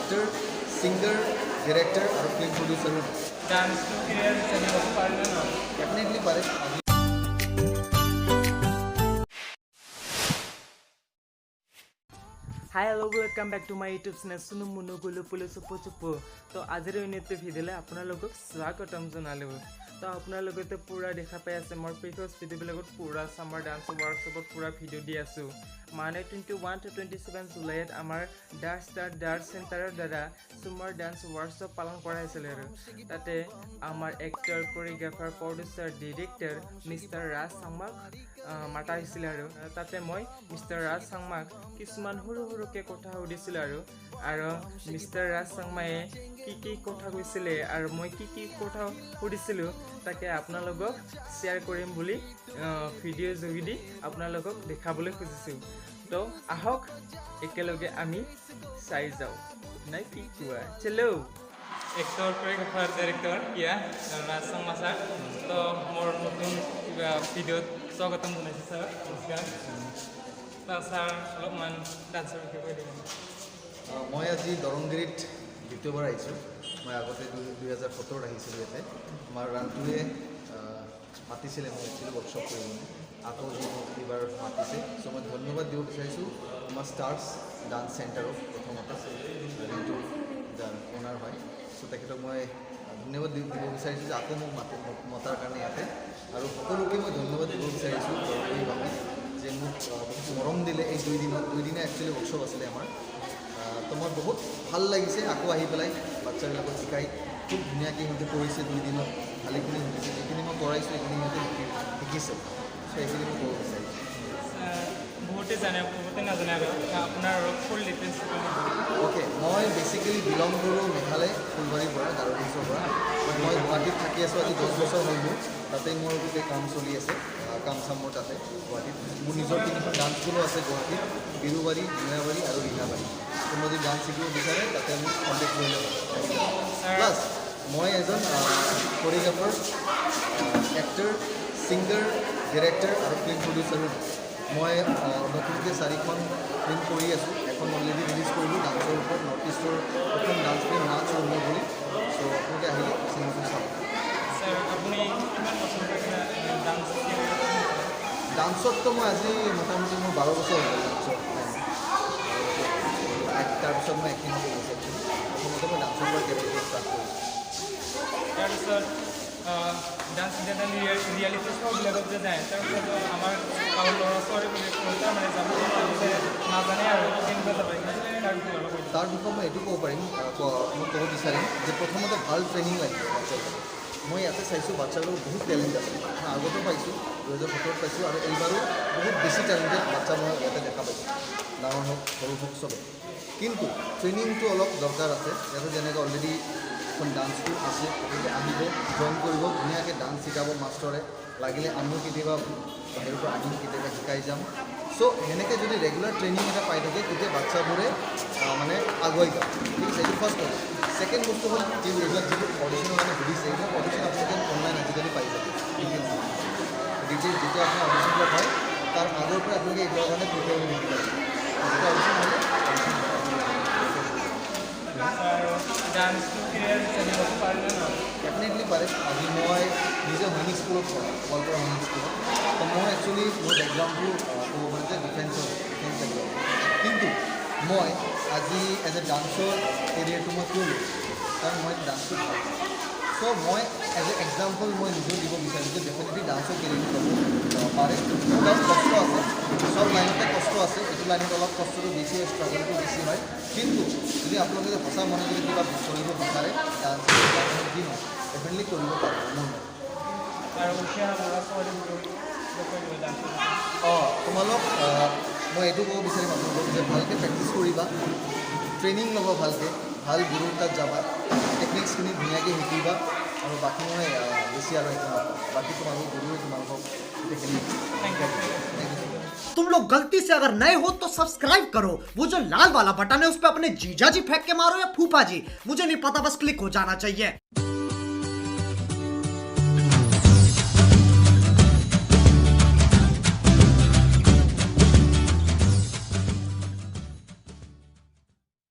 Actor, singer, director और film producer dance तो clear चलिए पारे ना डेफिनेटली पारे। Hi hello welcome back to my YouTube channel सुनु मुनु गुलु पुलु सुपु चुपु। तो आजिर यूनिट भिडिओ आपलोक स्वागतम जनालो। तो आपलोके पूरा देखा पाई आछे मोर प्रिभियस भिडिओबिलकत पूरा सामार डांस वर्कशॉपत पूरा भिडिओ दी आसो। माने 21 to 27 जुलाइत आमार डांस सेंटारर द्वारा सुमार डांस वर्कशॉप पालन करा হৈছিল আৰু ताते आमार actor choreographer producer director mister राज सांगमाक माता হৈছিল আৰু ताते মই मिस्टर राज सांगमाक किछुमान हुरुके कथा सुधिছিল আৰু मिस्टर राज सांगमाए की कथा কৈছিলে আৰু মই की कथा सुधिছিলো ताके आपनालोকক शेयर কৰিম বুলি ভিডিও যোগেদি आपनालोকক দেখাবলৈ খুজিছো। तो आहक एकेलगे आमी चाइ जाओ ना कि कुआ चलो। एक्टर कोरियोग्राफार डायरेक्टर या राज सांगमा सर। तो मोर नतुन भिडिओ स्वागतम जनाइছো सर। नमस्कार सर अलपमान डान्सर বিষয়ে কৈ দিব। मैं आज दरंगिरीत द्वितीयबार आईसो। मैं आगते 2017 আহিছিলোঁ ইয়াতে। আমাৰ ৰানটোৱে মাতিছিলে মই একচুৱেলি ৱৰ্কশ্বপ কৰিবলৈ আকৌ এইবাৰ মাতিছে। চ' মই ধন্যবাদ দিব বিচাৰিছোঁ আমাৰ ষ্টাৰ্ছ ডান্স চেণ্টাৰক প্ৰথমতে যিটো যাৰ অনাৰ হয়। চ' তেখেতক মই ধন্যবাদ দিব বিচাৰিছোঁ যে আকৌ মোক মতাৰ কাৰণে ইয়াতে আৰু সকলোকে মই ধন্যবাদ দিব বিচাৰিছোঁ এইভাৱে যে মোক বহুত মৰম দিলে এই দুইদিনা একচুৱেলি ৱৰ্কশ্বপ আছিলে আমাৰ। তো মই বহুত ভাল লাগিছে আকৌ আহি পেলাই বাচ্চাবিলাকক শিকাই খুব ধুনীয়াকৈ সিহঁতে কৰিছে। দুইদিনত ভালেখিনি শিকিছে, যিখিনি মই কৰাইছোঁ সেইখিনি সিহঁতে শিকিছে। চ' এইখিনি মই ক'ব বিচাৰিছোঁ। বহুতে জানে বহুতে নাজানে আপোনাৰ ফুল ডিটেইলছ অ'কে, মই বেচিকেলি বিলং কৰোঁ মেঘালয় ফুলবাৰীৰ পৰা গাৰোডিছৰ পৰা। মই গুৱাহাটীত থাকি আছোঁ আজি 10 বছৰ হৈ মোৰ। তাতে মোৰ গোটেই কাম চলি আছে, কাম চাম মোৰ তাতে গুৱাহাটীত। মোৰ নিজৰ 3খন ডান্স স্কুলো আছে গুৱাহাটীত, বিৰুবাৰী, মীনাবাৰী আৰু ৰিহাবাৰী। কোনো যদি ডান্স শিকিব বিচাৰে তাতে মোক কণ্টেক্ট কৰিলে হ'ল। প্লাছ মই এজন কোৰিয়োগ্ৰাফাৰ, এক্টৰ, সিংগাৰ, ডাইৰেক্টৰ আৰু ফিল্ম প্ৰডিউচাৰো। মই নতুনকৈ 4খন ফিল্ম কৰি আছোঁ। এখন অলৰেডি ৰিলিজ কৰিলোঁ ডান্সৰ ওপৰত, নৰ্থ ইষ্টৰ প্ৰথম ডান্স ফিল্ম নাচ ৰম্য বুলি। চ' আপোনালোকে আহিলে চিনেমাটো চাব। ডান্সততো মই আজি মোটামুটি মোৰ 12 বছৰ হৈ গ'ল ডান্সত। তাৰপিছত মই এক্টিং কৰিছোঁ। প্ৰথমতে মই ডান্সৰ পৰা কেৰিয়াৰটো ষ্টাৰ্ট কৰিছোঁ। তাৰপিছত ডান্স ৰিয়েলিটি শ্ব'বিলাকত যে যায় তাৰপিছত আমাৰ গাঁৱৰ ল'ৰা ছোৱালীবিলাক তাৰমানে যাব নাজানে আৰু কেনেকুৱা যাব তাৰ বিষয়ে মই এইটো ক'ব পাৰিম, মই ক'ব বিচাৰিম যে প্ৰথমতে ভাল ট্ৰেইনিং লাগিব বাচ্চাবিলাকক। মই ইয়াতে চাইছোঁ বাচ্চাবিলাকৰ বহুত টেলেণ্ট আছে। মই আগতো পাইছোঁ, 2017 পাইছোঁ আৰু এইবাৰো বহুত বেছি টেলেণ্টেড বাচ্চা মই ইয়াতে দেখা পাইছোঁ, ডাঙৰ হওক সৰু হওক চবে। কিন্তু ট্ৰেইনিংটো অলপ দৰকাৰ আছে। ইয়াতে যেনেকৈ অলৰেডি এখন ডান্স স্কুল আছে, গতিকে আহিব, জইন কৰিব, ধুনীয়াকৈ ডান্স শিকাব মাষ্টৰে। লাগিলে আমিও কেতিয়াবা বাহিৰৰ পৰা আহিম, কেতিয়াবা শিকাই যাম। চ' সেনেকৈ যদি ৰেগুলাৰ ট্ৰেইনিং এটা পাই থাকে তেতিয়া বাচ্চাবোৰে মানে আগুৱাই যাব। ঠিক আছে, এইটো ফাৰ্ষ্ট কথা। ছেকেণ্ড বস্তু হ'ল এইবিলাক যিটো অডিশ্যনৰ কাৰণে সুধিছে, এইবিলাক অডিশ্যন আপোনালোকে অনলাইন আজিকালি পাই যাব। ডিটেইলছ যেতিয়া আপোনাৰ অডিশ্যনবিলাক হয় তাৰ আগৰ পৰা আপোনালোকে এইবিলাকৰ কাৰণে প্ৰিপেয়াৰ হৈ থাকিব লাগিব। যেতিয়া অডিশ্যন হ'লে डेफिनेटली पारे। आज मैं निजे सैनिक स्कूल गोवालपारा सैनिक स्कूल। तो मैं एक्चुअली मोर बैकग्राउंड कब पारे डिफेन्स बैकग्राउंड, किन्तु मैं आज एज ए डांसर केरियर मैं क्यों लो कारण मैं डांस भल। सो मैं एज ए एग्जाम्पल मैं निजे दी विचार डेफिनेटली डांसर केरियर लग पारे। बहुत कष्ट आसे, सब लाइनते कष्ट आसे, यू लाइनत अलग कष्ट बेसि स्ट्रागलটো बेसि है। किन्तु যদি আপোনালোকে সঁচা মনে যদি কিবা কৰিব বিচাৰে ডান্স যি নহয় ডেফিনেটলি কৰিব পাৰে মোৰ তোমালোক মই এইটো ক'ব বিচাৰিম আপোনালোকক যে ভালকৈ প্ৰেক্টিছ কৰিবা, ট্ৰেইনিং ল'বা, ভালকৈ ভাল গুৰুৰ তাত যাবা, টেকনিক্সখিনি ধুনীয়াকৈ শিকিবা আৰু বাকী মই বেছি আৰু একো নকওঁ। বাকী তোমালোক গুৰুৱে তোমালোকক গোটেইখিনি থেংক ইউ। तुम लोग गलती से अगर नए हो तो सब्सक्राइब करो, वो जो लाल वाला बटन है उस पर अपने जीजा जी फेंक के मारो या फूफा जी, मुझे नहीं पता, बस क्लिक हो जाना चाहिए।